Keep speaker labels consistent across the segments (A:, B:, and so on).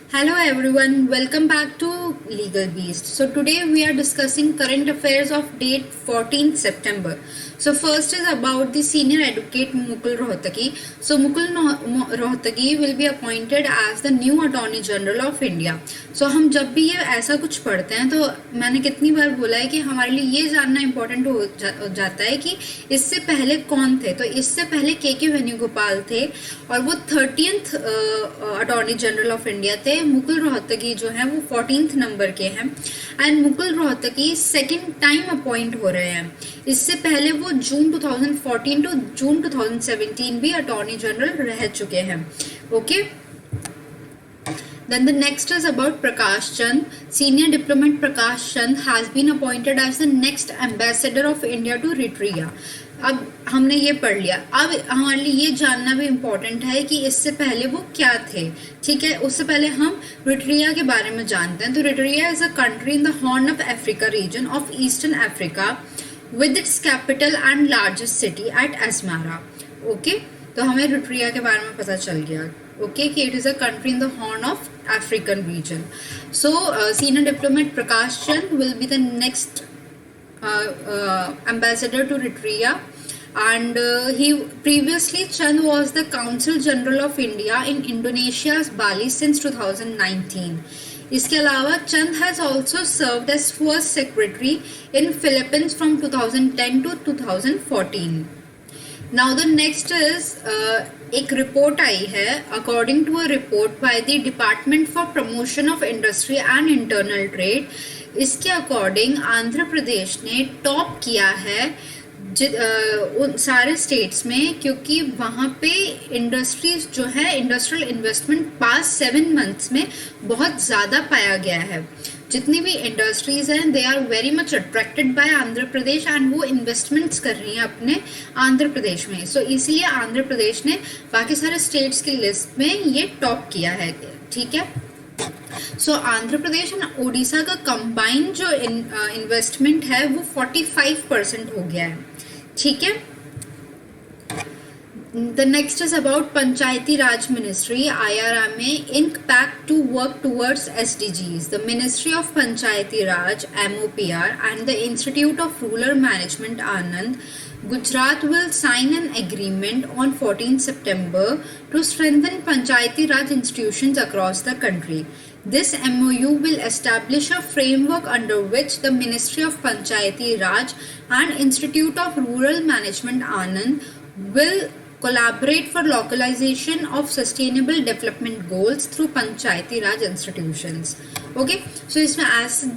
A: Hello everyone, welcome back to Legal Beast. So today we are discussing current affairs of date 14th September. So first is about the senior advocate Mukul Rohtagi. So Mukul Rohtagi will be appointed as the new Attorney General of India. So हम जब भी ये ऐसा कुछ पढ़ते हैं तो मैंने कितनी बार बोला है कि हमारे लिए ये जानना इम्पोर्टेंट हो जाता है कि इससे पहले कौन थे. तो इससे पहले के वेणुगोपाल थे और वो 30th attorney general of India थे. मुकुल रोहतगी जो है वो 14th नंबर के हैं and Mukul Rohatgi second time appoint हो रहे हैं. इससे पहले वो जून 2014 टू जून 2017 भी अटॉर्नी जनरल रह चुके हैं. Okay. Then the next is about Prakash Chand. Senior diplomat Prakash Chand has been appointed as the next ambassador of India to Eritrea. अब हमने ये पढ़ लिया. अब हमारे लिए ये जानना भी इम्पोर्टेंट है कि इससे पहले वो क्या थे. ठीक है, उससे पहले हम रिट्रिया के बारे में जानते हैं. तो Eritrea is a country in the horn of Africa region of eastern Africa with its capital and largest city at Asmara. Okay, तो हमें रिट्रिया के बारे में पता चल गया. Okay, it is a country in the Horn of African region. So, senior diplomat Prakash Chand will be the next ambassador to Eritrea, and he previously Chand was the Consul General of India in Indonesia's Bali since 2019. इसके अलावा चंद has also served as first secretary in Philippines from 2010 to 2014. Now the next is एक report आई है. According to a report by the department for promotion of industry and internal trade, इसके according Andhra Pradesh ने top किया है उन सारे states में, क्योंकि वहाँ पे इंडस्ट्रीज जो है इंडस्ट्रियल इन्वेस्टमेंट पास्ट 7 मंथ्स में बहुत ज़्यादा पाया गया है. जितनी भी इंडस्ट्रीज हैं they are very much attracted by Andhra Pradesh and वो इन्वेस्टमेंट्स कर रही हैं अपने आंध्र प्रदेश में. सो इसलिए आंध्र प्रदेश ने बाकी सारे स्टेट्स की लिस्ट में ये टॉप किया है. ठीक है. सो आंध्र प्रदेश एंड ओडिशा का कंबाइंड जो इन्वेस्टमेंट है वो 45% हो गया है. ठीक है. The next is about Panchayati Raj Ministry, IRMA, Inc. Pact to work towards SDGs. The Ministry of Panchayati Raj, MOPR, and the Institute of Rural Management, Anand, Gujarat will sign an agreement on 14 September to strengthen Panchayati Raj institutions across the country. This MOU will establish a framework under which the Ministry of Panchayati Raj and Institute of Rural Management, Anand, will collaborate for localization of sustainable development goals through Panchayati Raj institutions. Okay, so इसमें ऐसा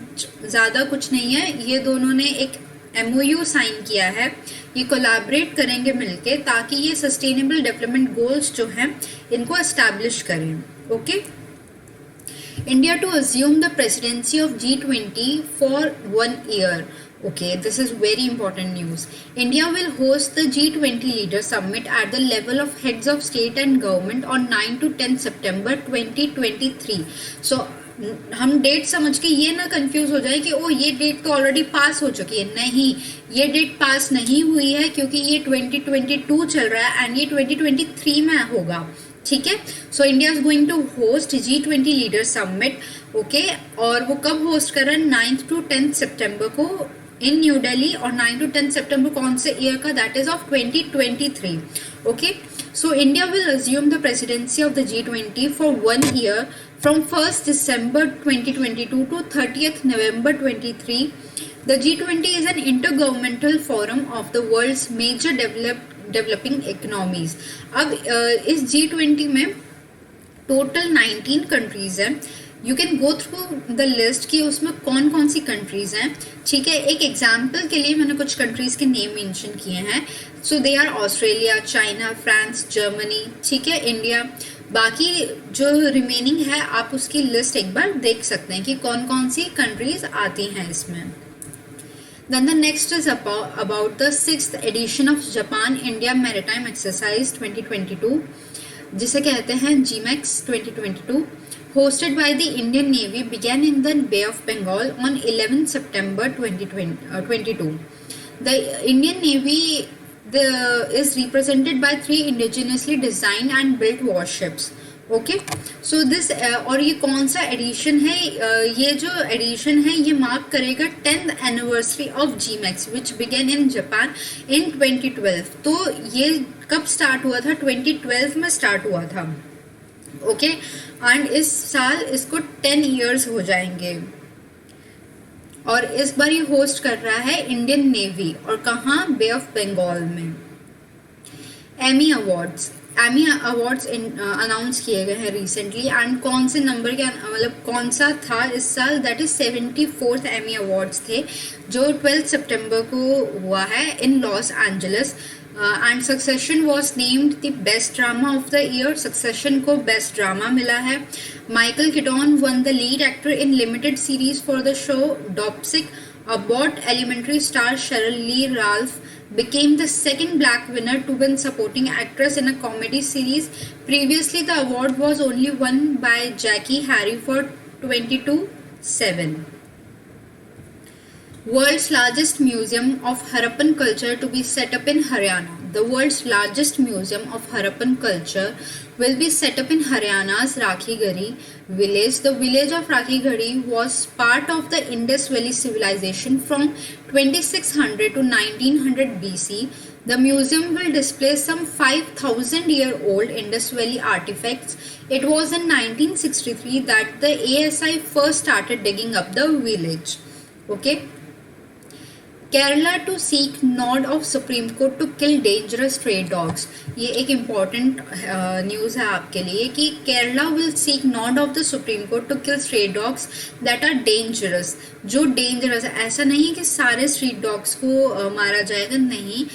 A: ज़्यादा कुछ नहीं है. ये दोनों ने एक MOU साइन किया है. ये कोलैबोरेट करेंगे मिलके ताकि ये सस्टेनेबल डेवलपमेंट गोल्स जो हैं इनको एस्टैब्लिश करें. Okay. India to assume the presidency of G20 for 1 year. Okay, this is very important news. India will host the G20 Leader Summit at the level of heads of state and government on 9 to 10 September 2023. So, हम date समझ के ये ना confuse हो जाए कि ओ ये date तो ऑलरेडी पास हो चुकी है. नहीं, ये डेट पास नहीं हुई है क्योंकि ये 2022 चल रहा है एंड ये 2023 में होगा. ठीक है. So India is going to host G20 leader summit. Okay, और वो कब होस्ट कर रहा है? 9 to 10 सितंबर को इन न्यू दिल्ली. और 9 to 10 सितंबर कौन से ईयर का? That is of 2023. Okay. So India will assume the presidency of the G20 for 1 year from 1st December 2022 to 30th November 23. The G20 is an intergovernmental forum of the world's major developing economies. अब इस G20 में total 19 countries हैं. You can go through the list कि उसमें कौन कौन सी countries हैं. ठीक है. एक एग्जाम्पल के लिए मैंने कुछ कंट्रीज के नेम मेंशन किए हैं. So they are Australia, China, France, Germany. ठीक है. इंडिया. बाकी जो रिमेनिंग है आप उसकी लिस्ट एक बार देख सकते हैं कि कौन कौन सी कंट्रीज आती हैं इसमें. Then the next is about the 6th edition of Japan India Maritime Exercise 2022, जिसे कहते हैं GMEX 2022, hosted by the Indian Navy, began in the Bay of Bengal on 11 September 2022. The Indian Navy is represented by 3 indigenously designed and built warships. Okay, so this और ये कौन सा addition है? ये जो एडिशन है ये मार्क करेगा 10th anniversary of G Max which began in Japan in 2012। तो ये कब स्टार्ट हुआ था? 2012 में स्टार्ट हुआ था। ओके, एंड इस साल इसको 10 इयर्स हो जाएंगे। और इस बार ये होस्ट कर रहा है इंडियन नेवी, और कहाँ? बे ऑफ बंगाल में। एमी अवार्ड्स अनाउंस किए गए हैं रिसेंटली, एंड कौन से नंबर के, मतलब कौन सा था इस साल? That is 74th Emmy awards थे जो 12 सितंबर को हुआ है in Los Angeles. And Succession was named the best drama of the year. Succession को बेस्ट ड्रामा मिला है। Michael Keaton won the lead actor in limited series for the show Dopesick. Abbott Elementary star Cheryl Lee Ralph became the second black winner to win supporting actress in a comedy series. Previously, the award was only won by Jackie Harry for 22/7. World's largest museum of Harappan culture to be set up in Haryana. The world's largest museum of Harappan culture will be set up in Haryana's Rakhigarhi village. The village of Rakhigarhi was part of the Indus Valley civilization from 2600 to 1900 BC. The museum will display some 5,000-year-old Indus Valley artifacts. It was in 1963 that the ASI first started digging up the village. Okay. Kerala to seek nod of supreme court to kill dangerous stray dogs. ये एक important news है आपके लिए कि Kerala will seek nod of the supreme court to kill stray dogs that are dangerous. जो dangerous है, ऐसा नहीं कि सारे स्ट्रीट डॉग्स को मारा जाएगा, नहीं,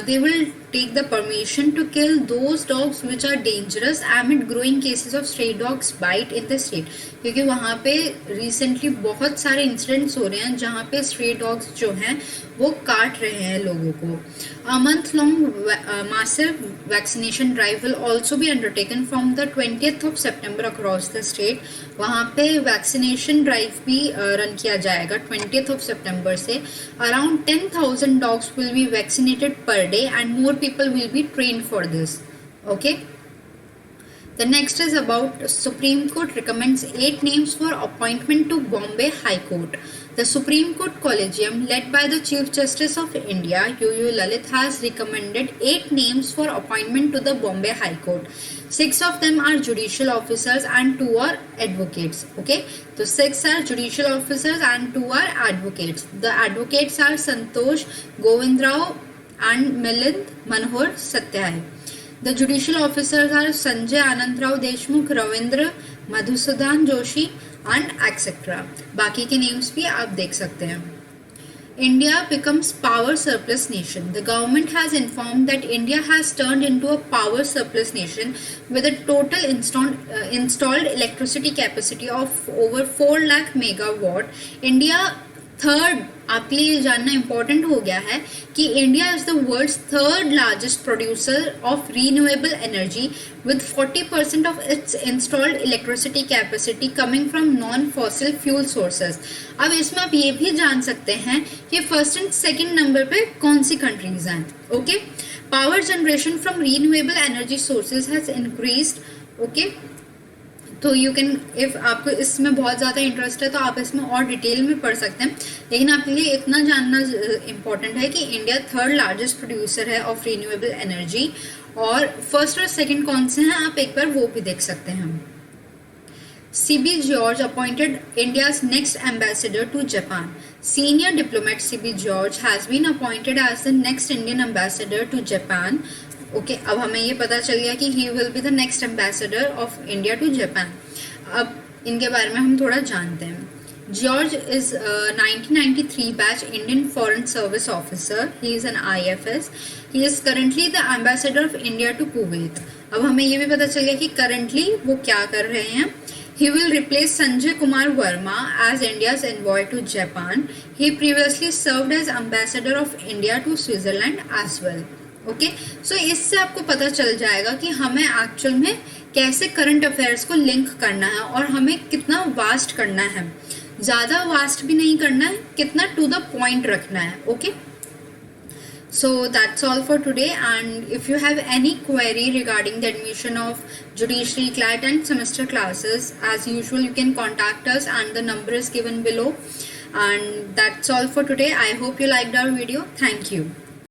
A: they will take the permission to kill those dogs which are dangerous amid growing cases of stray dogs bite in the state. क्योंकि वहाँ पे रिसेंटली बहुत सारे इंसिडेंट्स हो रहे हैं जहाँ पे स्ट्रे डॉग्स जो हैं वो काट रहे हैं लोगों को। A month-long massive vaccination drive will also be undertaken from the 20th of September across the state. वहाँ पे वैक्सीनेशन ड्राइव भी रन किया जाएगा 20th of September से। Around 10,000 dogs will be vaccinated per day and more people will be trained for this. Okay. The next is about Supreme Court recommends 8 names for appointment to Bombay High Court. The Supreme Court Collegium, led by the Chief Justice of India, UU Lalit, has recommended 8 names for appointment to the Bombay High Court. 6 of them are judicial officers and 2 are advocates. Okay, so 6 are judicial officers and 2 are advocates. The advocates are Santosh Govindrao and Milind Manohar Satyai. The judicial officers are Sanjay Anantrao Deshmukh, Ravindra Madhusudan Joshi and etc. बाकी के names भी आप देख सकते हैं। India becomes power surplus nation. The government has informed that India has turned into a power surplus nation with a total installed electricity capacity of over 4 lakh megawatt. India third, आपके लिए जानना important हो गया है कि India is the world's third largest producer of renewable energy with 40% of its installed electricity capacity coming from non-fossil fuel sources. अब इसमें आप ये भी जान सकते हैं कि फर्स्ट एंड सेकंड नंबर पे कौन सी कंट्रीज हैं. Okay, power generation from renewable energy sources has increased. Okay, तो यू कैन, इफ आपको इसमें बहुत ज़्यादा इंटरेस्ट है तो आप इसमें और डिटेल में पढ़ सकते हैं, लेकिन आपके लिए इतना जानना इम्पॉर्टेंट है कि इंडिया थर्ड लार्जेस्ट प्रोड्यूसर है ऑफ रीन्यूएबल एनर्जी, और फर्स्ट और सेकंड कौन से हैं आप एक बार वो भी देख सकते हैं. CB George appointed India's next ambassador to Japan. Senior diplomat CB George has been appointed as the next Indian ambassador to Japan. Okay, अब हमें ये पता चल गया कि he will be the next ambassador of India to Japan. अब इनके बारे में हम थोड़ा जानते हैं. George is a 1993 batch Indian Foreign Service officer. He is an IFS. He is currently the ambassador of India to Kuwait. अब हमें ये भी पता चल गया कि currently वो क्या कर रहे हैं. He will replace Sanjay Kumar Verma as India's envoy to Japan. He previously served as ambassador of India to Switzerland as well. Okay, so इससे आपको पता चल जाएगा कि हमें एक्चुअल में कैसे करंट अफेयर्स को लिंक करना है और हमें कितना वास्ट करना है. ज़्यादा वास्ट भी नहीं करना है, कितना टू द पॉइंट रखना है. Okay, So that's all for today, and if you have any query regarding the admission of judiciary CLAT and semester classes, as usual you can contact us and the number is given below. And that's all for today. I hope you liked our video. Thank you.